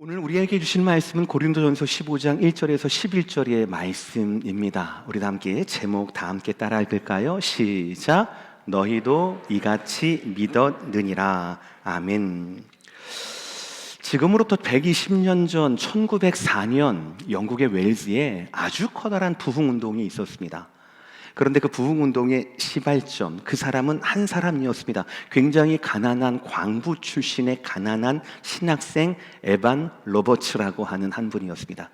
오늘 우리에게 주신 말씀은 고린도전서 15장 1절에서 11절의 말씀입니다. 우리 다 함께 제목 다 함께 따라 읽을까요? 시작. 너희도 이같이 믿었느니라. 아멘. 지금으로부터 120년 전 1904년 영국의 웰즈에 아주 커다란 부흥운동이 있었습니다. 그런데 그 부흥운동의 시발점, 그 사람은 한 사람이었습니다. 굉장히 가난한 광부 출신의 가난한 신학생 에반 로버츠라고 하는 한 분이었습니다.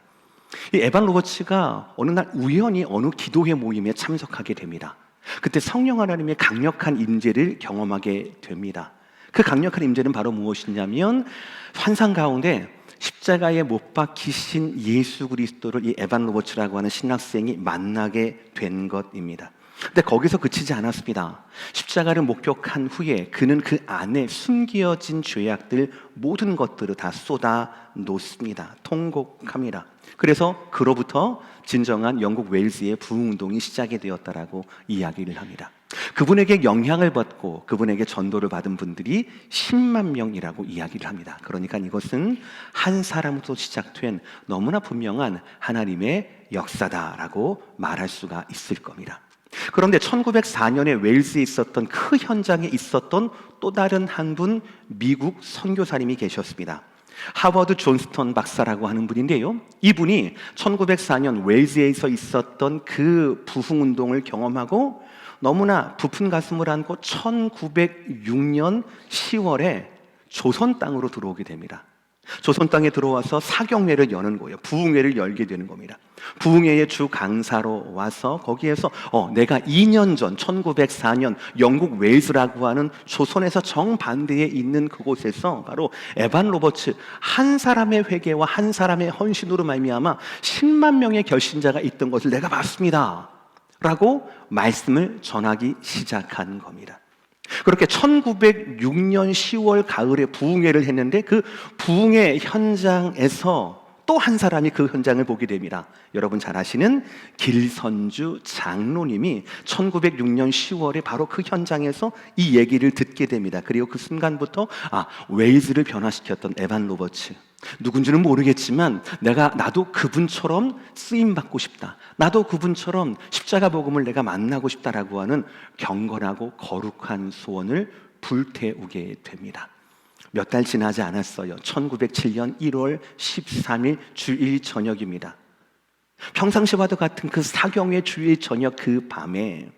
이 에반 로버츠가 어느 날 우연히 어느 기도회 모임에 참석하게 됩니다. 그때 성령 하나님의 강력한 임재를 경험하게 됩니다. 그 강력한 임재는 바로 무엇이냐면 환상 가운데 십자가에 못 박히신 예수 그리스도를 이 에반 로버츠라고 하는 신학생이 만나게 된 것입니다. 근데 거기서 그치지 않았습니다. 십자가를 목격한 후에 그는 그 안에 숨겨진 죄악들 모든 것들을 다 쏟아 놓습니다. 통곡합니다. 그래서 그로부터 진정한 영국 웨일즈의 부흥운동이 시작이 되었다라고 이야기를 합니다. 그분에게 영향을 받고 그분에게 전도를 받은 분들이 10만 명이라고 이야기를 합니다. 그러니까 이것은 한 사람으로 시작된 너무나 분명한 하나님의 역사다라고 말할 수가 있을 겁니다. 그런데 1904년에 웨일즈에 있었던 그 현장에 있었던 또 다른 한 분 미국 선교사님이 계셨습니다. 하버드 존스턴 박사라고 하는 분인데요, 이분이 1904년 웨일즈에서 있었던 그 부흥운동을 경험하고 너무나 부푼 가슴을 안고 1906년 10월에 조선 땅으로 들어오게 됩니다. 조선 땅에 들어와서 사경회를 여는 거예요. 부흥회를 열게 되는 겁니다. 부흥회의 주 강사로 와서 거기에서 내가 2년 전 1904년 영국 웨일즈라고 하는 조선에서 정반대에 있는 그곳에서 바로 에반 로버츠 한 사람의 회개와 한 사람의 헌신으로 말미암아 10만 명의 결신자가 있던 것을 내가 봤습니다 라고 말씀을 전하기 시작한 겁니다. 그렇게 1906년 10월 가을에 부흥회를 했는데 그 부흥회 현장에서 또 한 사람이 그 현장을 보게 됩니다. 여러분 잘 아시는 길선주 장로님이 1906년 10월에 바로 그 현장에서 이 얘기를 듣게 됩니다. 그리고 그 순간부터 웨일즈를 변화시켰던 에반 로버츠, 누군지는 모르겠지만 나도 그분처럼 쓰임받고 싶다, 나도 그분처럼 십자가 복음을 내가 만나고 싶다라고 하는 경건하고 거룩한 소원을 불태우게 됩니다. 몇 달 지나지 않았어요. 1907년 1월 13일 주일 저녁입니다. 평상시와도 같은 그 사경회 주일 저녁 그 밤에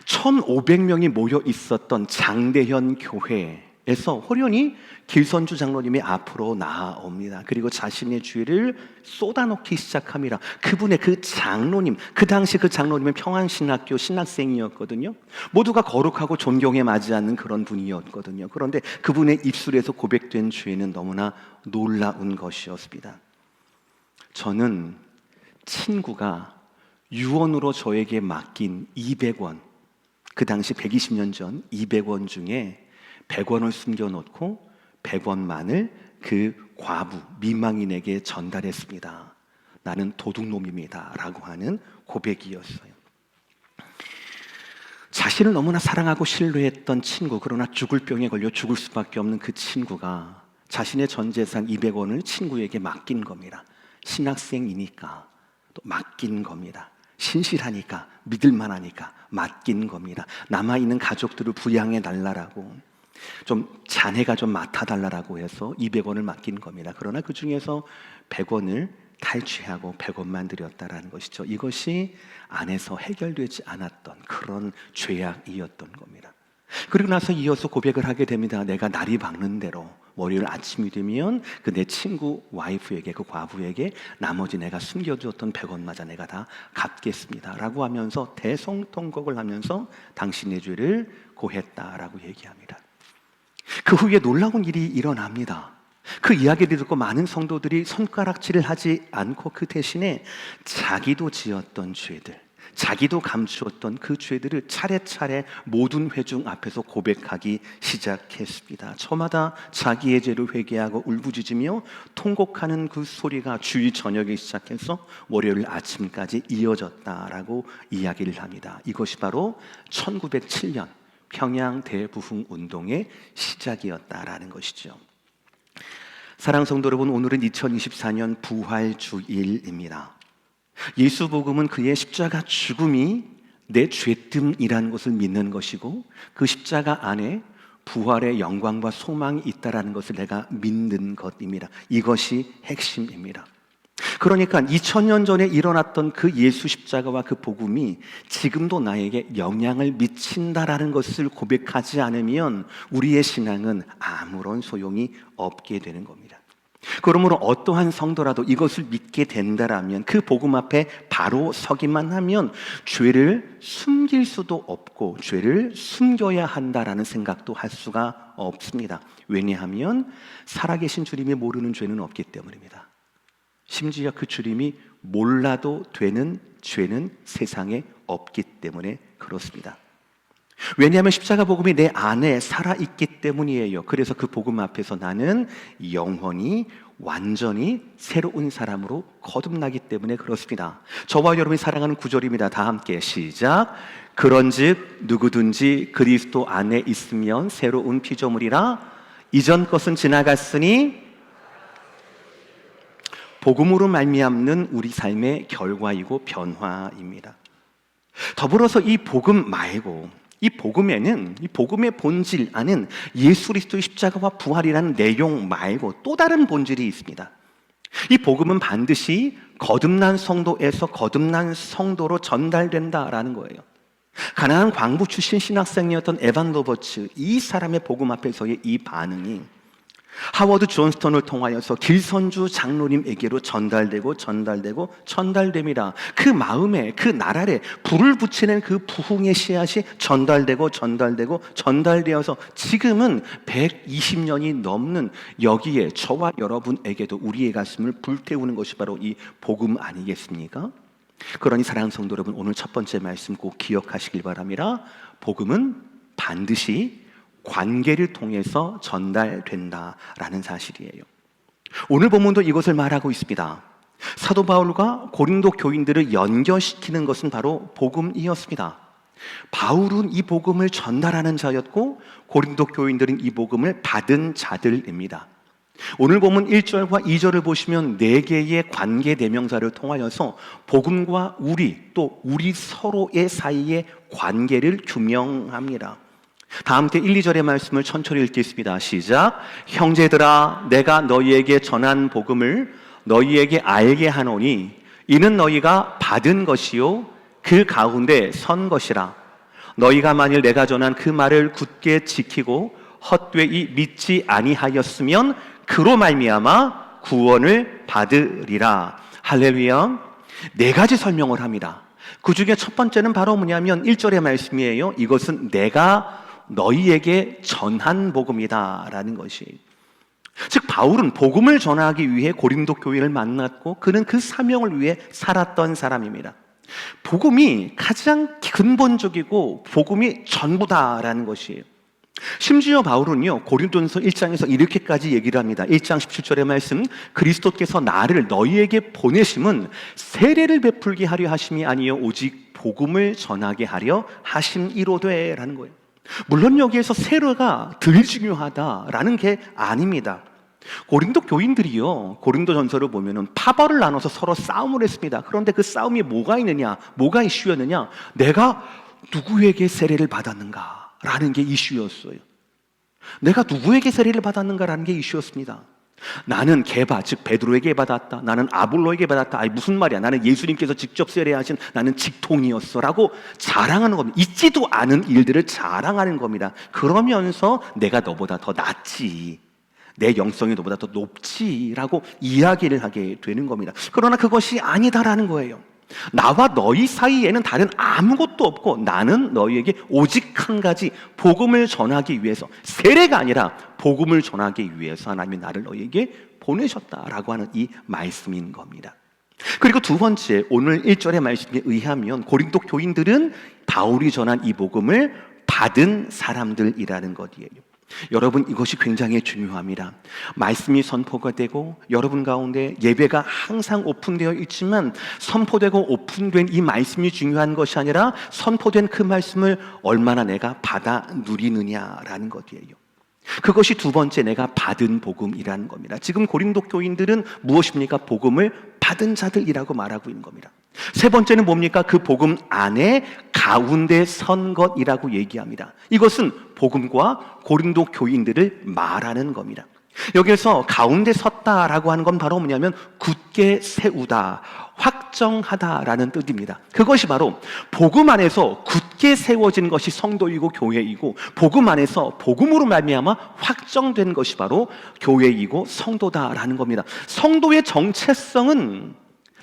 1,500명이 모여 있었던 장대현 교회에서 호련히 길선주 장로님이 앞으로 나아옵니다. 그리고 자신의 죄를 쏟아놓기 시작합니다. 그분의 그 장로님, 그 당시 그 장로님은 평안신학교 신학생이었거든요. 모두가 거룩하고 존경에 맞지 않는 그런 분이었거든요. 그런데 그분의 입술에서 고백된 죄는 너무나 놀라운 것이었습니다. 저는 친구가 유언으로 저에게 맡긴 200원, 그 당시 120년 전 200원 중에 100원을 숨겨놓고 100원만을 그 과부, 미망인에게 전달했습니다. 나는 도둑놈입니다 라고 하는 고백이었어요. 자신을 너무나 사랑하고 신뢰했던 친구, 그러나 죽을 병에 걸려 죽을 수밖에 없는 그 친구가 자신의 전 재산 200원을 친구에게 맡긴 겁니다. 신학생이니까 또 맡긴 겁니다. 신실하니까, 믿을만하니까 맡긴 겁니다. 남아있는 가족들을 부양해 달라고, 좀 자네가 좀 맡아달라고 해서 200원을 맡긴 겁니다. 그러나 그 중에서 100원을 탈취하고 100원만 드렸다라는 것이죠. 이것이 안에서 해결되지 않았던 그런 죄악이었던 겁니다. 그리고 나서 이어서 고백을 하게 됩니다. 내가 날이 밝는 대로 월요일 아침이 되면 그 내 친구 와이프에게, 그 과부에게 나머지 내가 숨겨두었던 100원마저 내가 다 갚겠습니다 라고 하면서 대성통곡을 하면서 당신의 죄를 고했다라고 얘기합니다. 그 후에 놀라운 일이 일어납니다. 그 이야기를 듣고 많은 성도들이 손가락질을 하지 않고 그 대신에 자기도 지었던 죄들, 자기도 감추었던 그 죄들을 차례차례 모든 회중 앞에서 고백하기 시작했습니다. 저마다 자기의 죄를 회개하고 울부짖으며 통곡하는 그 소리가 주일 저녁에 시작해서 월요일 아침까지 이어졌다라고 이야기를 합니다. 이것이 바로 1907년 평양 대부흥 운동의 시작이었다라는 것이죠. 사랑 성도 여러분, 오늘은 2024년 부활주일입니다. 예수 복음은 그의 십자가 죽음이 내 죄뜸이라는 것을 믿는 것이고, 그 십자가 안에 부활의 영광과 소망이 있다라는 것을 내가 믿는 것입니다. 이것이 핵심입니다. 그러니까 2000년 전에 일어났던 그 예수 십자가와 그 복음이 지금도 나에게 영향을 미친다라는 것을 고백하지 않으면 우리의 신앙은 아무런 소용이 없게 되는 겁니다. 그러므로 어떠한 성도라도 이것을 믿게 된다라면, 그 복음 앞에 바로 서기만 하면 죄를 숨길 수도 없고 죄를 숨겨야 한다라는 생각도 할 수가 없습니다. 왜냐하면 살아계신 주님이 모르는 죄는 없기 때문입니다. 심지어 그 주님이 몰라도 되는 죄는 세상에 없기 때문에 그렇습니다. 왜냐하면 십자가 복음이 내 안에 살아있기 때문이에요. 그래서 그 복음 앞에서 나는 영원히 완전히 새로운 사람으로 거듭나기 때문에 그렇습니다. 저와 여러분이 사랑하는 구절입니다. 다 함께 시작. 그런즉 누구든지 그리스도 안에 있으면 새로운 피조물이라, 이전 것은 지나갔으니, 복음으로 말미암는 우리 삶의 결과이고 변화입니다. 더불어서 이 복음 말고, 이 복음에는, 이 복음의 본질 안은 예수 그리스도의 십자가와 부활이라는 내용 말고 또 다른 본질이 있습니다. 이 복음은 반드시 거듭난 성도에서 거듭난 성도로 전달된다라는 거예요. 가나안 광부 출신 신학생이었던 에반 로버츠, 이 사람의 복음 앞에서의 이 반응이 하워드 존스턴을 통하여서 길선주 장로님에게로 전달됩니다. 그 마음에, 그 나날에 불을 붙이는 그 부흥의 씨앗이 전달되어서 지금은 120년이 넘는 여기에 저와 여러분에게도 우리의 가슴을 불태우는 것이 바로 이 복음 아니겠습니까? 그러니 사랑하는 성도 여러분, 오늘 첫 번째 말씀 꼭 기억하시길 바랍니다. 복음은 반드시 관계를 통해서 전달된다라는 사실이에요. 오늘 본문도 이것을 말하고 있습니다. 사도 바울과 고린도 교인들을 연결시키는 것은 바로 복음이었습니다. 바울은 이 복음을 전달하는 자였고, 고린도 교인들은 이 복음을 받은 자들입니다. 오늘 본문 1절과 2절을 보시면 4개의 관계 대명사를 통하여서 복음과 우리, 또 우리 서로의 사이의 관계를 규명합니다. 다 함께 1, 2절의 말씀을 천천히 읽겠습니다. 시작. 형제들아, 내가 너희에게 전한 복음을 너희에게 알게 하노니 이는 너희가 받은 것이요 그 가운데 선 것이라. 너희가 만일 내가 전한 그 말을 굳게 지키고 헛되이 믿지 아니하였으면 그로 말미암아 구원을 받으리라. 할렐루야. 4가지 설명을 합니다. 그 중에 첫 번째는 바로 뭐냐면 1절의 말씀이에요. 이것은 내가 너희에게 전한 복음이다 라는 것이, 즉 바울은 복음을 전하기 위해 고린도 교인을 만났고 그는 그 사명을 위해 살았던 사람입니다. 복음이 가장 근본적이고 복음이 전부다라는 것이에요. 심지어 바울은요, 고린도전서 1장에서 이렇게까지 얘기를 합니다. 1장 17절의 말씀, 그리스도께서 나를 너희에게 보내심은 세례를 베풀게 하려 하심이 아니요 오직 복음을 전하게 하려 하심이로되 라는 거예요. 물론 여기에서 세례가 덜 중요하다라는 게 아닙니다. 고린도 교인들이요, 고린도전서를 보면은 파벌을 나눠서 서로 싸움을 했습니다. 그런데 그 싸움이 뭐가 있느냐, 뭐가 이슈였느냐, 내가 누구에게 세례를 받았는가 라는 게 이슈였어요. 내가 누구에게 세례를 받았는가라는 게 이슈였습니다. 나는 게바, 즉 베드로에게 받았다, 나는 아볼로에게 받았다. 아니 무슨 말이야, 나는 예수님께서 직접 세례하신 나는 직통이었어 라고 자랑하는 겁니다. 있지도 않은 일들을 자랑하는 겁니다. 그러면서 내가 너보다 더 낫지, 내 영성이 너보다 더 높지라고 이야기를 하게 되는 겁니다. 그러나 그것이 아니다라는 거예요. 나와 너희 사이에는 다른 아무것도 없고 나는 너희에게 오직 한 가지 복음을 전하기 위해서, 세례가 아니라 복음을 전하기 위해서 하나님이 나를 너희에게 보내셨다라고 하는 이 말씀인 겁니다. 그리고 두 번째, 오늘 1절의 말씀에 의하면 고린도 교인들은 바울이 전한 이 복음을 받은 사람들이라는 것이에요. 여러분, 이것이 굉장히 중요합니다. 말씀이 선포가 되고 여러분 가운데 예배가 항상 오픈되어 있지만 선포되고 오픈된 이 말씀이 중요한 것이 아니라 선포된 그 말씀을 얼마나 내가 받아 누리느냐라는 것이에요. 그것이 두 번째 내가 받은 복음이라는 겁니다. 지금 고린도 교인들은 무엇입니까? 복음을 받은 자들이라고 말하고 있는 겁니다. 세 번째는 뭡니까? 그 복음 안에 가운데 선 것이라고 얘기합니다. 이것은 복음과 고린도 교인들을 말하는 겁니다. 여기에서 가운데 섰다라고 하는 건 바로 뭐냐면 굳게 세우다, 확정하다라는 뜻입니다. 그것이 바로 복음 안에서 굳게 세워진 것이 성도이고 교회이고, 복음 안에서 복음으로 말미암아 확정된 것이 바로 교회이고 성도다라는 겁니다. 성도의 정체성은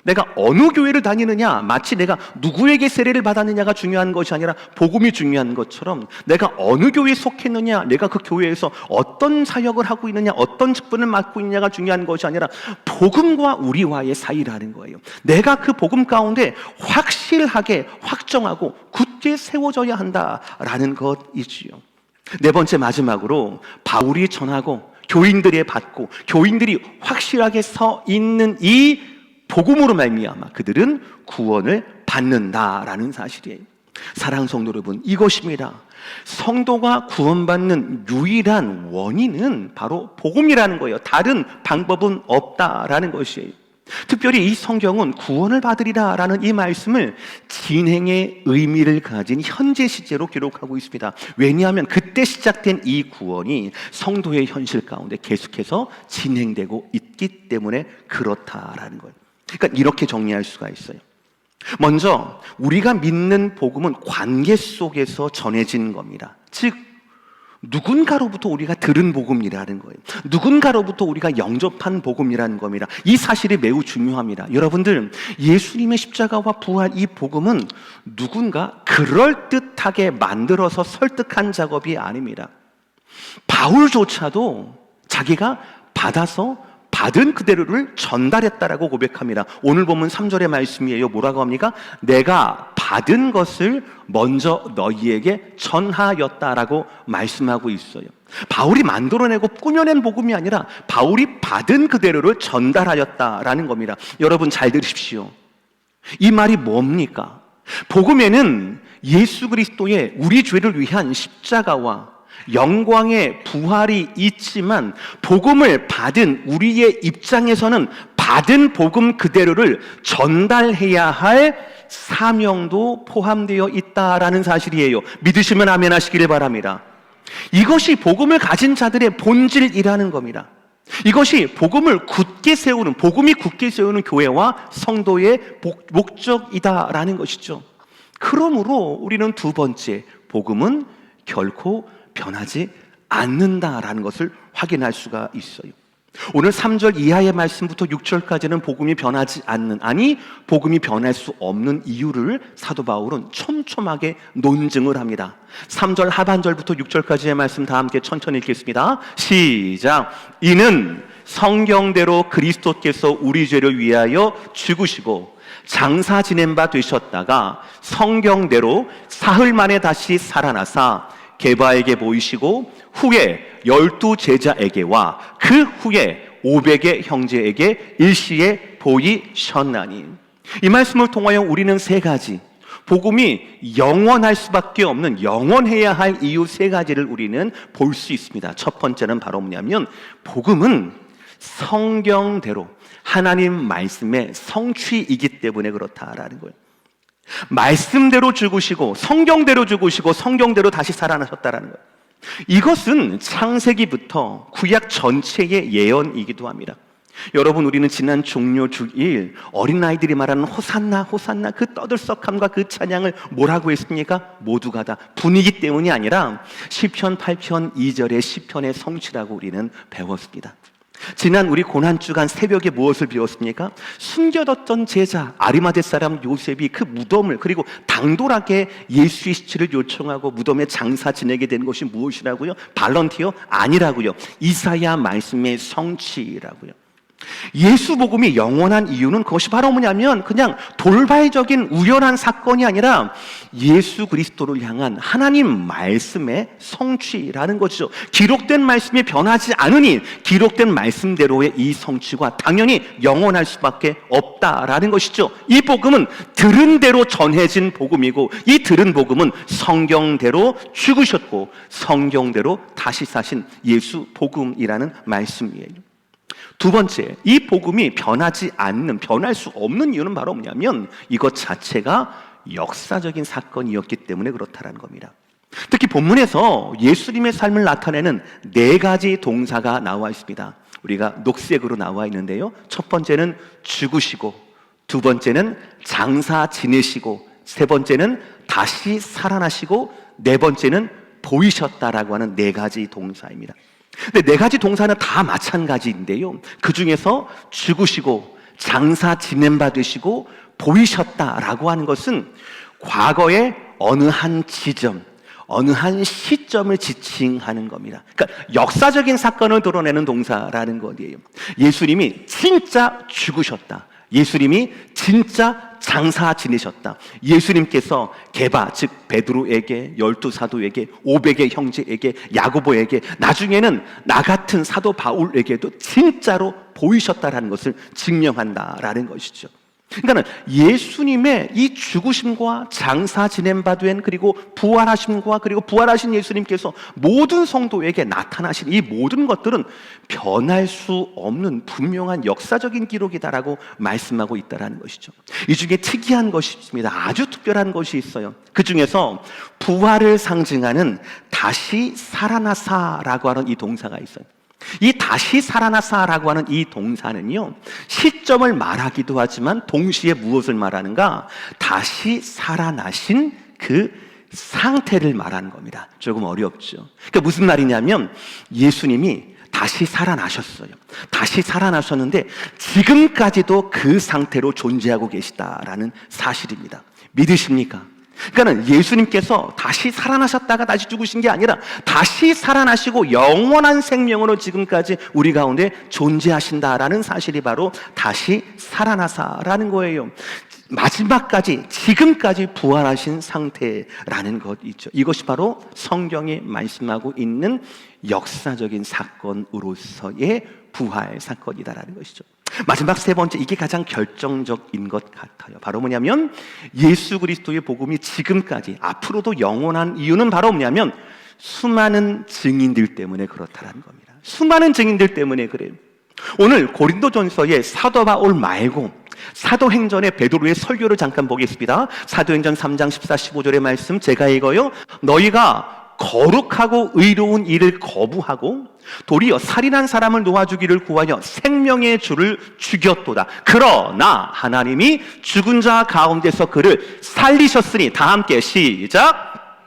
내가 어느 교회를 다니느냐, 마치 내가 누구에게 세례를 받았느냐가 중요한 것이 아니라 복음이 중요한 것처럼, 내가 어느 교회에 속했느냐, 내가 그 교회에서 어떤 사역을 하고 있느냐, 어떤 직분을 맡고 있느냐가 중요한 것이 아니라 복음과 우리와의 사이라는 거예요. 내가 그 복음 가운데 확실하게 확정하고 굳게 세워져야 한다라는 것이지요. 네 번째, 마지막으로 바울이 전하고 교인들이 받고 교인들이 확실하게 서 있는 이 복음으로 말미암아 그들은 구원을 받는다라는 사실이에요. 사랑하는 성도 여러분, 이것입니다. 성도가 구원받는 유일한 원인은 바로 복음이라는 거예요. 다른 방법은 없다라는 것이에요. 특별히 이 성경은 구원을 받으리라라는 이 말씀을 진행의 의미를 가진 현재 시제로 기록하고 있습니다. 왜냐하면 그때 시작된 이 구원이 성도의 현실 가운데 계속해서 진행되고 있기 때문에 그렇다라는 거예요. 그러니까 이렇게 정리할 수가 있어요. 먼저 우리가 믿는 복음은 관계 속에서 전해진 겁니다. 즉 누군가로부터 우리가 들은 복음이라는 거예요. 누군가로부터 우리가 영접한 복음이라는 겁니다. 이 사실이 매우 중요합니다. 여러분들, 예수님의 십자가와 부활, 이 복음은 누군가 그럴듯하게 만들어서 설득한 작업이 아닙니다. 바울조차도 자기가 받은 그대로를 전달했다라고 고백합니다. 오늘 보면 3절의 말씀이에요. 뭐라고 합니까? 내가 받은 것을 먼저 너희에게 전하였다라고 말씀하고 있어요. 바울이 만들어내고 꾸며낸 복음이 아니라 바울이 받은 그대로를 전달하였다라는 겁니다. 여러분 잘 들으십시오. 이 말이 뭡니까? 복음에는 예수 그리스도의 우리 죄를 위한 십자가와 영광의 부활이 있지만, 복음을 받은 우리의 입장에서는 받은 복음 그대로를 전달해야 할 사명도 포함되어 있다라는 사실이에요. 믿으시면 아멘 하시기를 바랍니다. 이것이 복음을 가진 자들의 본질이라는 겁니다. 이것이 복음을 굳게 세우는, 복음이 굳게 세우는 교회와 성도의 목적이다라는 것이죠. 그러므로 우리는 두 번째, 복음은 결코 변하지 않는다라는 것을 확인할 수가 있어요. 오늘 3절 이하의 말씀부터 6절까지는 복음이 변하지 않는, 아니 복음이 변할 수 없는 이유를 사도 바울은 촘촘하게 논증을 합니다. 3절 하반절부터 6절까지의 말씀 다 함께 천천히 읽겠습니다. 시작. 이는 성경대로 그리스도께서 우리 죄를 위하여 죽으시고 장사 지낸 바 되셨다가 성경대로 사흘 만에 다시 살아나사 게바에게 보이시고 후에 12 제자에게와 그 후에 500의 형제에게 일시에 보이셨나니. 이 말씀을 통하여 우리는 세 가지, 복음이 영원할 수밖에 없는, 영원해야 할 이유 세 가지를 우리는 볼 수 있습니다. 첫 번째는 바로 뭐냐면, 복음은 성경대로 하나님 말씀의 성취이기 때문에 그렇다라는 거예요. 말씀대로 죽으시고 성경대로 죽으시고 성경대로 다시 살아나셨다라는 거예요. 이것은 창세기부터 구약 전체의 예언이기도 합니다. 여러분, 우리는 지난 종료 주일 어린아이들이 말하는 호산나 호산나 그 떠들썩함과 그 찬양을 뭐라고 했습니까? 모두가 다 분위기 때문이 아니라 시편 8편 2절의 시편의 성취라고 우리는 배웠습니다. 지난 우리 고난주간 새벽에 무엇을 배웠습니까? 숨겨뒀던 제자 아리마대 사람 요셉이 그 무덤을, 그리고 당돌하게 예수의 시체를 요청하고 무덤에 장사 지내게 된 것이 무엇이라고요? 발런티어? 아니라고요. 이사야 말씀의 성취라고요. 예수 복음이 영원한 이유는 그것이 바로 뭐냐면 그냥 돌발적인 우연한 사건이 아니라 예수 그리스도를 향한 하나님 말씀의 성취라는 것이죠. 기록된 말씀이 변하지 않으니 기록된 말씀대로의 이 성취가 당연히 영원할 수밖에 없다라는 것이죠. 이 복음은 들은 대로 전해진 복음이고, 이 들은 복음은 성경대로 죽으셨고 성경대로 다시 사신 예수 복음이라는 말씀이에요. 두 번째, 이 복음이 변하지 않는, 변할 수 없는 이유는 바로 뭐냐면 이것 자체가 역사적인 사건이었기 때문에 그렇다는 겁니다. 특히 본문에서 예수님의 삶을 나타내는 4가지 동사가 나와 있습니다. 우리가 녹색으로 나와 있는데요, 첫 번째는 죽으시고, 두 번째는 장사 지내시고, 세 번째는 다시 살아나시고, 네 번째는 보이셨다라고 하는 4가지 동사입니다. 근데 4가지 동사는 다 마찬가지인데요, 그 중에서 죽으시고 장사 지낸 바 되시고 보이셨다라고 하는 것은 과거의 어느 한 지점, 어느 한 시점을 지칭하는 겁니다. 그러니까 역사적인 사건을 드러내는 동사라는 것이에요. 예수님이 진짜 죽으셨다, 예수님이 진짜 장사 지내셨다, 예수님께서 게바 즉 베드로에게, 12사도에게, 500의 형제에게, 야고보에게, 나중에는 나 같은 사도 바울에게도 진짜로 보이셨다라는 것을 증명한다라는 것이죠. 그러니까 예수님의 이 죽으심과 장사 지낸 바 된, 그리고 부활하심과, 그리고 부활하신 예수님께서 모든 성도에게 나타나신 이 모든 것들은 변할 수 없는 분명한 역사적인 기록이다라고 말씀하고 있다는 것이죠. 이 중에 특이한 것이 있습니다. 아주 특별한 것이 있어요. 그 중에서 부활을 상징하는 다시 살아나사라고 하는 이 동사가 있어요. 이 다시 살아나사라고 하는 이 동사는요, 시점을 말하기도 하지만 동시에 무엇을 말하는가? 다시 살아나신 그 상태를 말하는 겁니다. 조금 어렵죠. 그러니까 무슨 말이냐면 예수님이 다시 살아나셨어요. 다시 살아나셨는데 지금까지도 그 상태로 존재하고 계시다라는 사실입니다. 믿으십니까? 그러니까 예수님께서 다시 살아나셨다가 다시 죽으신 게 아니라 다시 살아나시고 영원한 생명으로 지금까지 우리 가운데 존재하신다라는 사실이 바로 다시 살아나사라는 거예요. 마지막까지, 지금까지 부활하신 상태라는 것이죠. 이것이 바로 성경이 말씀하고 있는 역사적인 사건으로서의 부활 사건이다라는 것이죠. 마지막 세 번째, 이게 가장 결정적인 것 같아요. 바로 뭐냐면 예수 그리스도의 복음이 지금까지 앞으로도 영원한 이유는 바로 뭐냐면 수많은 증인들 때문에 그렇다는 겁니다. 수많은 증인들 때문에 그래요. 오늘 고린도전서의 사도 바울 말고 사도행전의 베드로의 설교를 잠깐 보겠습니다. 사도행전 3장 14, 15절의 말씀 제가 읽어요. 너희가 거룩하고 의로운 일을 거부하고 도리어 살인한 사람을 놓아주기를 구하여 생명의 주를 죽였도다. 그러나 하나님이 죽은 자 가운데서 그를 살리셨으니, 다 함께 시작.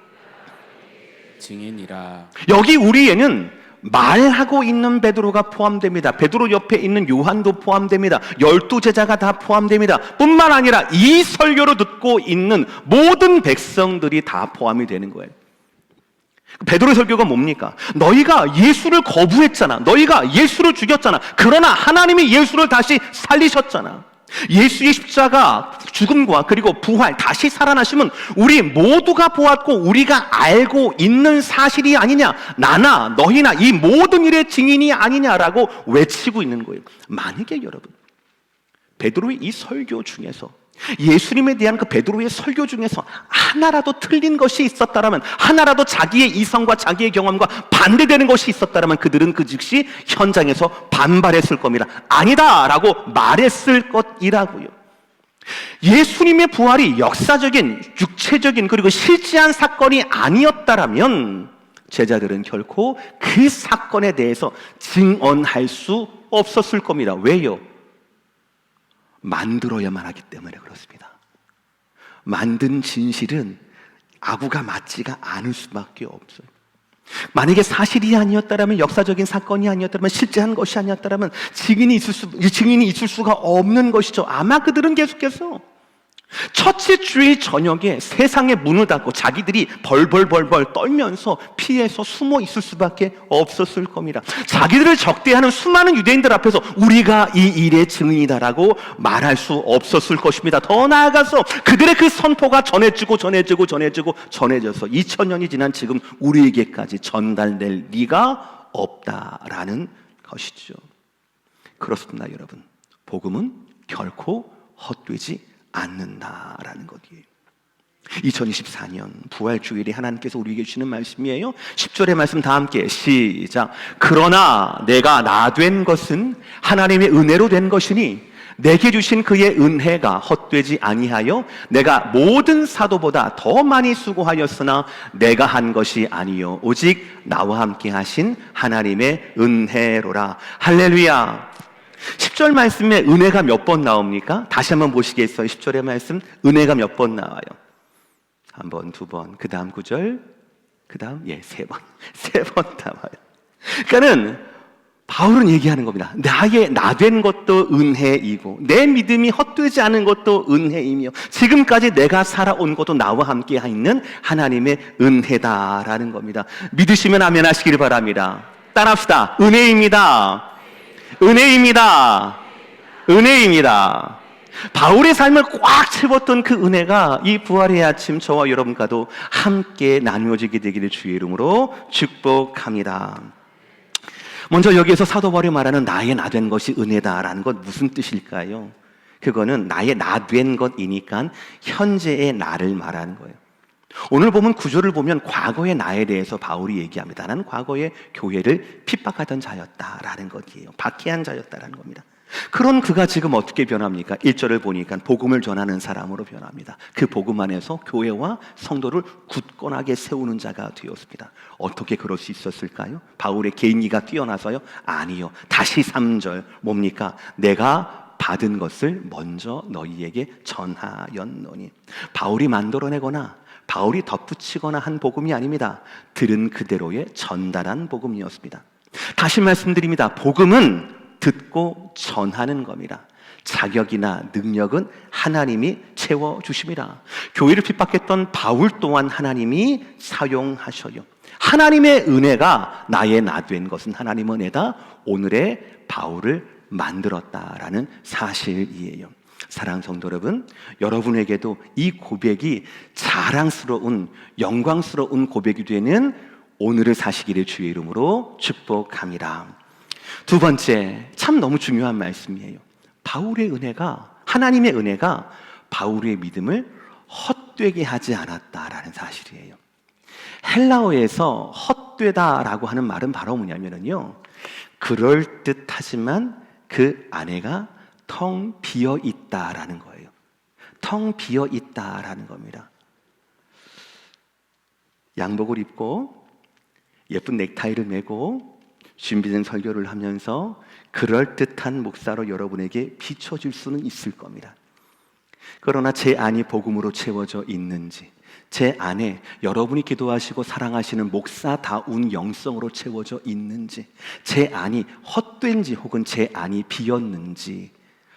증인이라. 여기 우리에는 말하고 있는 베드로가 포함됩니다. 베드로 옆에 있는 요한도 포함됩니다. 12제자가 다 포함됩니다. 뿐만 아니라 이 설교를 듣고 있는 모든 백성들이 다 포함이 되는 거예요. 베드로의 설교가 뭡니까? 너희가 예수를 거부했잖아. 너희가 예수를 죽였잖아. 그러나 하나님이 예수를 다시 살리셨잖아. 예수의 십자가 죽음과 그리고 부활, 다시 살아나심은 우리 모두가 보았고 우리가 알고 있는 사실이 아니냐, 나나 너희나 이 모든 일의 증인이 아니냐라고 외치고 있는 거예요. 만약에 여러분, 베드로의 이 설교 중에서, 예수님에 대한 그 베드로의 설교 중에서 하나라도 틀린 것이 있었다라면, 하나라도 자기의 이성과 자기의 경험과 반대되는 것이 있었다라면 그들은 그 즉시 현장에서 반발했을 겁니다. 아니다라고 말했을 것이라고요. 예수님의 부활이 역사적인, 육체적인, 그리고 실지한 사건이 아니었다라면 제자들은 결코 그 사건에 대해서 증언할 수 없었을 겁니다. 왜요? 만들어야만 하기 때문에 그렇습니다. 만든 진실은 아구가 맞지가 않을 수밖에 없어요. 만약에 사실이 아니었다면, 역사적인 사건이 아니었다면, 실제한 것이 아니었다면 증인이 있을 수가 없는 것이죠. 아마 그들은 계속해서 첫째 주일 저녁에 세상의 문을 닫고 자기들이 벌벌 떨면서 피해서 숨어 있을 수밖에 없었을 겁니다. 자기들을 적대하는 수많은 유대인들 앞에서 우리가 이 일의 증인이다라고 말할 수 없었을 것입니다. 더 나아가서 그들의 그 선포가 전해져서 2000년이 지난 지금 우리에게까지 전달될 리가 없다라는 것이죠. 그렇습니다, 여러분. 복음은 결코 헛되지 않는다라는 것이에요. 2024년 부활주일에 하나님께서 우리에게 주시는 말씀이에요. 10절의 말씀 다 함께 시작. 그러나 내가 나 된 것은 하나님의 은혜로 된 것이니 내게 주신 그의 은혜가 헛되지 아니하여 내가 모든 사도보다 더 많이 수고하였으나 내가 한 것이 아니요 오직 나와 함께 하신 하나님의 은혜로라. 할렐루야. 10절 말씀에 은혜가 몇 번 나옵니까? 다시 한번 보시겠어요? 10절의 말씀 은혜가 몇 번 나와요? 한 번, 두 번, 그 다음 9절, 그 다음 세 번 나와요. 그러니까는 바울은 얘기하는 겁니다. 나의 나 된 것도 은혜이고 내 믿음이 헛되지 않은 것도 은혜이며 지금까지 내가 살아온 것도 나와 함께 있는 하나님의 은혜다라는 겁니다. 믿으시면 아멘 하시길 바랍니다. 따라합시다. 은혜입니다. 은혜입니다. 바울의 삶을 꽉 채웠던 그 은혜가 이 부활의 아침 저와 여러분과도 함께 나누어지게 되기를 주의 이름으로 축복합니다. 먼저 여기에서 사도 바울이 말하는 나의 나 된 것이 은혜다라는 건 무슨 뜻일까요? 그거는 나의 나 된 것이니까 현재의 나를 말하는 거예요. 오늘 보면 구절을 보면 과거의 나에 대해서 바울이 얘기합니다. 나는 과거에 교회를 핍박하던 자였다라는 것이에요. 박해한 자였다라는 겁니다. 그런 그가 지금 어떻게 변합니까? 1절을 보니까 복음을 전하는 사람으로 변합니다. 그 복음 안에서 교회와 성도를 굳건하게 세우는 자가 되었습니다. 어떻게 그럴 수 있었을까요? 바울의 개인기가 뛰어나서요? 아니요. 다시 3절 뭡니까? 내가 받은 것을 먼저 너희에게 전하였노니. 바울이 만들어내거나 바울이 덧붙이거나 한 복음이 아닙니다. 들은 그대로의 전달한 복음이었습니다. 다시 말씀드립니다. 복음은 듣고 전하는 겁니다. 자격이나 능력은 하나님이 채워주십니다. 교회를 핍박했던 바울 또한 하나님이 사용하셔요. 하나님의 은혜가 나의 나 된 것은 하나님의 은혜다. 오늘의 바울을 만들었다라는 사실이에요. 사랑하는 성도 여러분, 여러분에게도 이 고백이 자랑스러운 영광스러운 고백이 되는 오늘을 사시기를 주의 이름으로 축복합니다. 두 번째, 참 너무 중요한 말씀이에요. 바울의 은혜가, 하나님의 은혜가 바울의 믿음을 헛되게 하지 않았다라는 사실이에요. 헬라어에서 헛되다라고 하는 말은 바로 뭐냐면요, 그럴듯하지만 그 안에가 텅 비어 있다라는 거예요. 텅 비어 있다라는 겁니다. 양복을 입고 예쁜 넥타이를 메고 준비된 설교를 하면서 그럴듯한 목사로 여러분에게 비춰줄 수는 있을 겁니다. 그러나 제 안이 복음으로 채워져 있는지, 제 안에 여러분이 기도하시고 사랑하시는 목사다운 영성으로 채워져 있는지, 제 안이 헛된지 혹은 제 안이 비었는지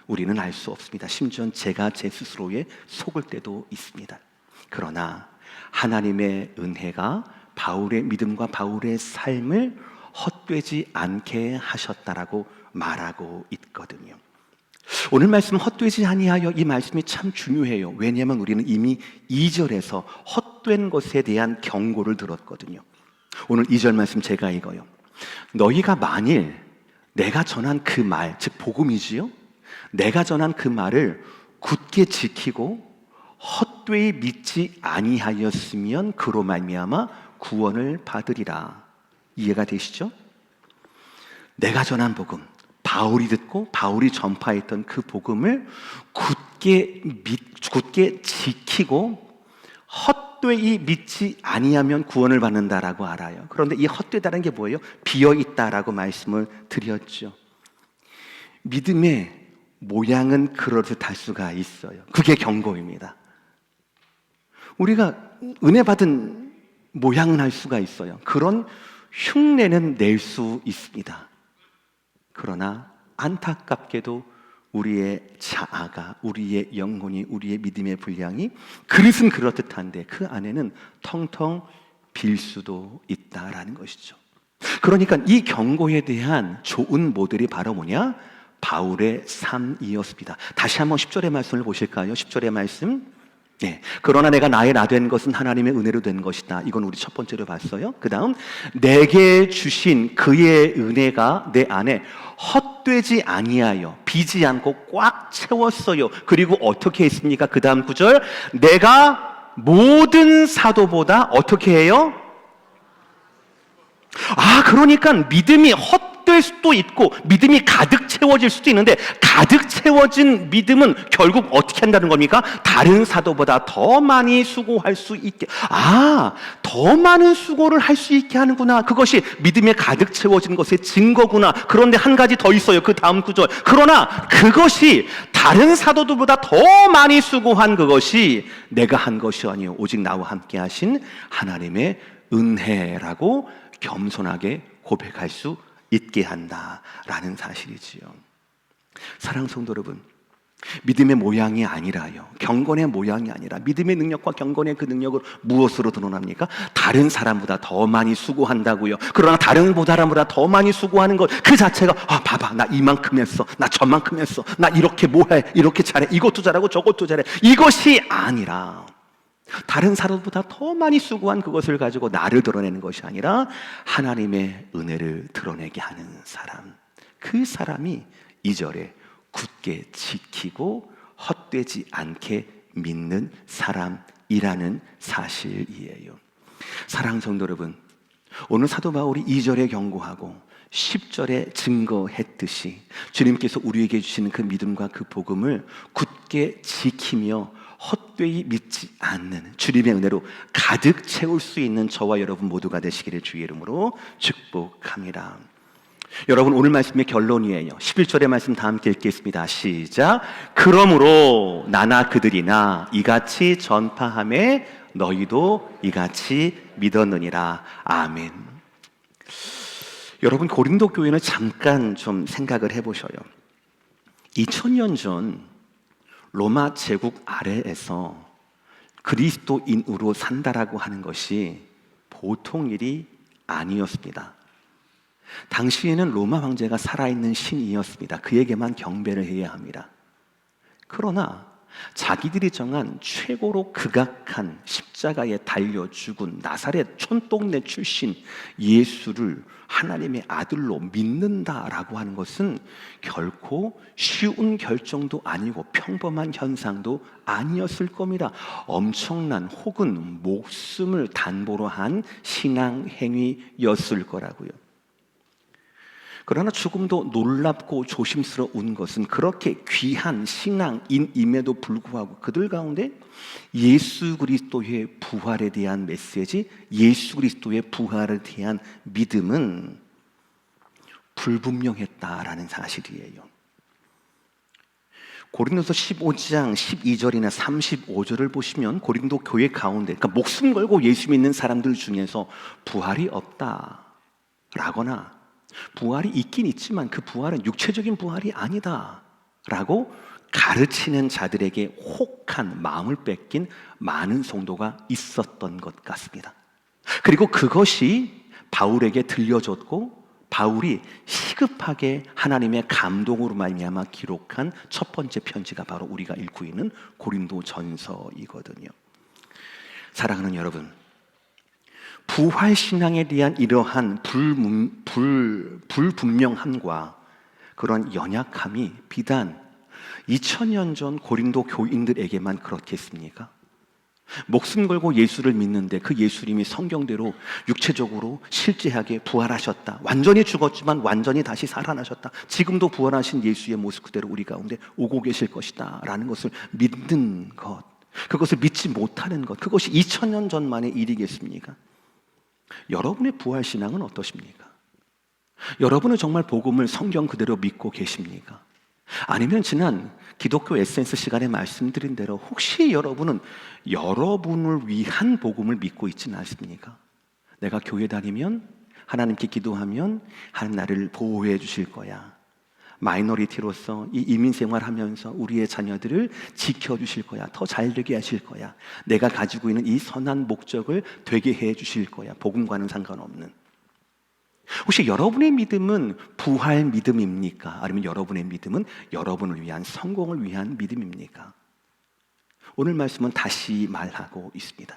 우리는 알 수 없습니다. 심지어 제가 제 스스로에 속을 때도 있습니다. 그러나 하나님의 은혜가 바울의 믿음과 바울의 삶을 헛되지 않게 하셨다라고 말하고 있거든요. 오늘 말씀 헛되지 아니하여, 이 말씀이 참 중요해요. 왜냐하면 우리는 이미 2절에서 헛된 것에 대한 경고를 들었거든요. 오늘 2절 말씀 제가 읽어요. 너희가 만일 내가 전한 그 말, 즉 복음이지요, 내가 전한 그 말을 굳게 지키고 헛되이 믿지 아니하였으면 그로 말미암아 구원을 받으리라. 이해가 되시죠? 내가 전한 복음, 바울이 듣고 바울이 전파했던 그 복음을 굳게 지키고 헛되이 믿지 아니하면 구원을 받는다라고 알아요. 그런데 이 헛되다는 게 뭐예요? 비어있다라고 말씀을 드렸죠. 믿음의 모양은 그럴듯할 수가 있어요. 그게 경고입니다. 우리가 은혜 받은 모양은 할 수가 있어요. 그런 흉내는 낼 수 있습니다. 그러나 안타깝게도 우리의 자아가, 우리의 영혼이, 우리의 믿음의 분량이 그릇은 그렇듯한데 그 안에는 텅텅 빌 수도 있다라는 것이죠. 그러니까 이 경고에 대한 좋은 모델이 바로 뭐냐? 바울의 삶이었습니다. 다시 한번 10절의 말씀을 보실까요? 10절의 말씀. 네. 그러나 내가 나의 나 된 것은 하나님의 은혜로 된 것이다. 이건 우리 첫 번째로 봤어요. 그 다음, 내게 주신 그의 은혜가 내 안에 헛되지 아니하여 비지 않고 꽉 채웠어요. 그리고 어떻게 했습니까? 그 다음 구절, 내가 모든 사도보다 어떻게 해요? 그러니까 믿음이 헛될 수도 있고 믿음이 가득 채워질 수도 있는데, 가득 채워진 믿음은 결국 어떻게 한다는 겁니까? 다른 사도보다 더 많이 수고할 수 있게, 더 많은 수고를 할 수 있게 하는구나. 그것이 믿음에 가득 채워진 것의 증거구나. 그런데 한 가지 더 있어요. 그 다음 구절. 그러나 그것이 다른 사도들보다 더 많이 수고한 그것이 내가 한 것이 아니요 오직 나와 함께 하신 하나님의 은혜라고 겸손하게 고백할 수 있게 한다라는 사실이지요. 사랑하는 성도 여러분, 믿음의 모양이 아니라요, 경건의 모양이 아니라 믿음의 능력과 경건의 그 능력을 무엇으로 드러납니까? 다른 사람보다 더 많이 수고한다고요. 그러나 다른 사람보다 더 많이 수고하는 것 그 자체가 봐봐, 나 이만큼 했어, 나 저만큼 했어, 나 이렇게 뭐해, 이렇게 잘해, 이것도 잘하고 저것도 잘해, 이것이 아니라 다른 사람보다 더 많이 수고한 그것을 가지고 나를 드러내는 것이 아니라 하나님의 은혜를 드러내게 하는 사람, 그 사람이 2절에 굳게 지키고 헛되지 않게 믿는 사람이라는 사실이에요. 사랑하는 성도 여러분, 오늘 사도 바울이 2절에 경고하고 10절에 증거했듯이 주님께서 우리에게 주시는 그 믿음과 그 복음을 굳게 지키며 헛되이 믿지 않는 주님의 은혜로 가득 채울 수 있는 저와 여러분 모두가 되시기를 주의 이름으로 축복합니다. 여러분, 오늘 말씀의 결론이에요. 11절의 말씀 다 함께 읽겠습니다. 시작. 그러므로 나나 그들이나 이같이 전파하매 너희도 이같이 믿었느니라. 아멘. 여러분, 고린도 교회는 잠깐 좀 생각을 해보셔요. 2000년 전 로마 제국 아래에서 그리스도인으로 산다라고 하는 것이 보통 일이 아니었습니다. 당시에는 로마 황제가 살아있는 신이었습니다. 그에게만 경배를 해야 합니다. 그러나 자기들이 정한 최고로 극악한 십자가에 달려 죽은 나사렛 촌동네 출신 예수를 하나님의 아들로 믿는다라고 하는 것은 결코 쉬운 결정도 아니고 평범한 현상도 아니었을 겁니다. 엄청난 혹은 목숨을 담보로 한 신앙 행위였을 거라고요. 그러나 조금도 놀랍고 조심스러운 것은 그렇게 귀한 신앙인임에도 불구하고 그들 가운데 예수 그리스도의 부활에 대한 메시지, 예수 그리스도의 부활에 대한 믿음은 불분명했다라는 사실이에요. 고린도서 15장 12절이나 35절을 보시면 고린도 교회 가운데, 그러니까 목숨 걸고 예수 믿는 사람들 중에서 부활이 없다라거나 부활이 있긴 있지만 그 부활은 육체적인 부활이 아니다 라고 가르치는 자들에게 혹한 마음을 뺏긴 많은 성도가 있었던 것 같습니다. 그리고 그것이 바울에게 들려졌고 바울이 시급하게 하나님의 감동으로 말미암아 기록한 첫 번째 편지가 바로 우리가 읽고 있는 고린도전서이거든요. 사랑하는 여러분, 부활신앙에 대한 이러한 불분명함과 그런 연약함이 비단 2000년 전 고린도 교인들에게만 그렇겠습니까? 목숨 걸고 예수를 믿는데 그 예수님이 성경대로 육체적으로 실제하게 부활하셨다, 완전히 죽었지만 완전히 다시 살아나셨다, 지금도 부활하신 예수의 모습 그대로 우리 가운데 오고 계실 것이다 라는 것을 믿는 것, 그것을 믿지 못하는 것, 그것이 2000년 전만의 일이겠습니까? 여러분의 부활신앙은 어떠십니까? 여러분은 정말 복음을 성경 그대로 믿고 계십니까? 아니면 지난 기독교 에센스 시간에 말씀드린 대로 혹시 여러분은 여러분을 위한 복음을 믿고 있지는 않습니까? 내가 교회 다니면, 하나님께 기도하면 하나님 나를 보호해 주실 거야, 마이너리티로서 이 이민 생활하면서 우리의 자녀들을 지켜주실 거야. 더 잘되게 하실 거야. 내가 가지고 있는 이 선한 목적을 되게 해 주실 거야. 복음과는 상관없는. 혹시 여러분의 믿음은 부활 믿음입니까? 아니면 여러분의 믿음은 여러분을 위한 성공을 위한 믿음입니까? 오늘 말씀은 다시 말하고 있습니다.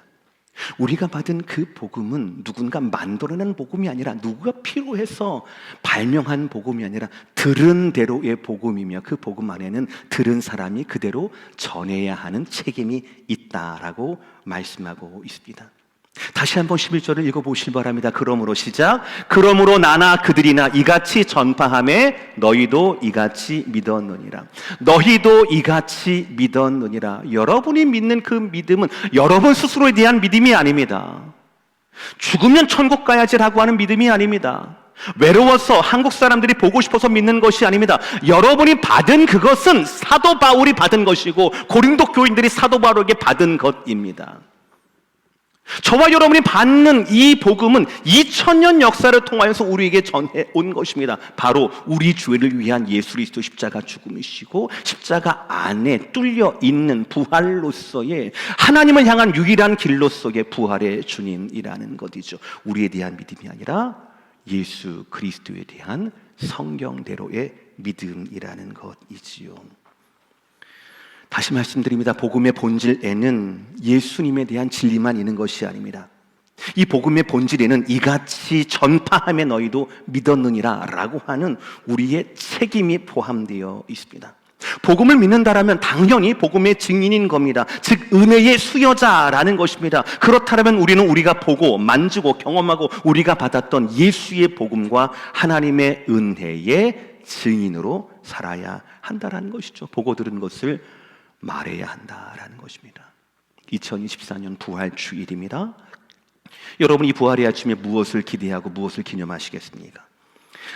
우리가 받은 그 복음은 누군가 만들어낸 복음이 아니라 누구가 필요해서 발명한 복음이 아니라 들은 대로의 복음이며 그 복음 안에는 들은 사람이 그대로 전해야 하는 책임이 있다라고 말씀하고 있습니다. 다시 한번 11절을 읽어보시기 바랍니다. 그러므로 시작. 그러므로 나나 그들이나 이같이 전파하매 너희도 이같이 믿었느니라. 너희도 이같이 믿었느니라. 여러분이 믿는 그 믿음은 여러분 스스로에 대한 믿음이 아닙니다. 죽으면 천국 가야지라고 하는 믿음이 아닙니다. 외로워서 한국 사람들이 보고 싶어서 믿는 것이 아닙니다. 여러분이 받은 그것은 사도 바울이 받은 것이고 고린도 교인들이 사도 바울에게 받은 것입니다. 저와 여러분이 받는 이 복음은 2000년 역사를 통하여서 우리에게 전해온 것입니다. 바로 우리 죄를 위한 예수 그리스도 십자가 죽음이시고 십자가 안에 뚫려 있는 부활로서의 하나님을 향한 유일한 길로서의 부활의 주님이라는 것이죠. 우리에 대한 믿음이 아니라 예수 그리스도에 대한 성경대로의 믿음이라는 것이지요. 다시 말씀드립니다. 복음의 본질에는 예수님에 대한 진리만 있는 것이 아닙니다. 이 복음의 본질에는 이같이 전파하며 너희도 믿었느니라 라고 하는 우리의 책임이 포함되어 있습니다. 복음을 믿는다라면 당연히 복음의 증인인 겁니다. 즉 은혜의 수여자라는 것입니다. 그렇다면 우리는 우리가 보고 만지고 경험하고 우리가 받았던 예수의 복음과 하나님의 은혜의 증인으로 살아야 한다라는 것이죠. 보고 들은 것을 말해야 한다라는 것입니다. 2024년 부활 주일입니다. 여러분 이 부활의 아침에 무엇을 기대하고 무엇을 기념하시겠습니까?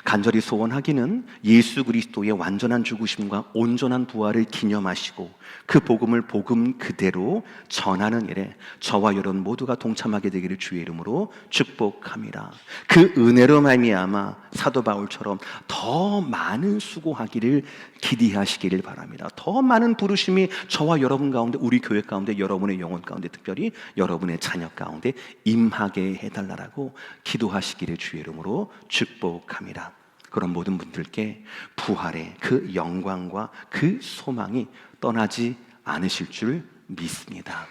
간절히 소원하기는 예수 그리스도의 완전한 죽으심과 온전한 부활을 기념하시고 그 복음을 복음 그대로 전하는 일에 저와 여러분 모두가 동참하게 되기를 주의 이름으로 축복합니다. 그 은혜로 말미암아 사도 바울처럼 더 많은 수고하기를 기대하시기를 바랍니다. 더 많은 부르심이 저와 여러분 가운데, 우리 교회 가운데, 여러분의 영혼 가운데, 특별히 여러분의 자녀 가운데 임하게 해달라고 기도하시기를 주의 이름으로 축복합니다. 그런 모든 분들께 부활의 그 영광과 그 소망이 떠나지 않으실 줄 믿습니다.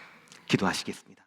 기도하시겠습니다.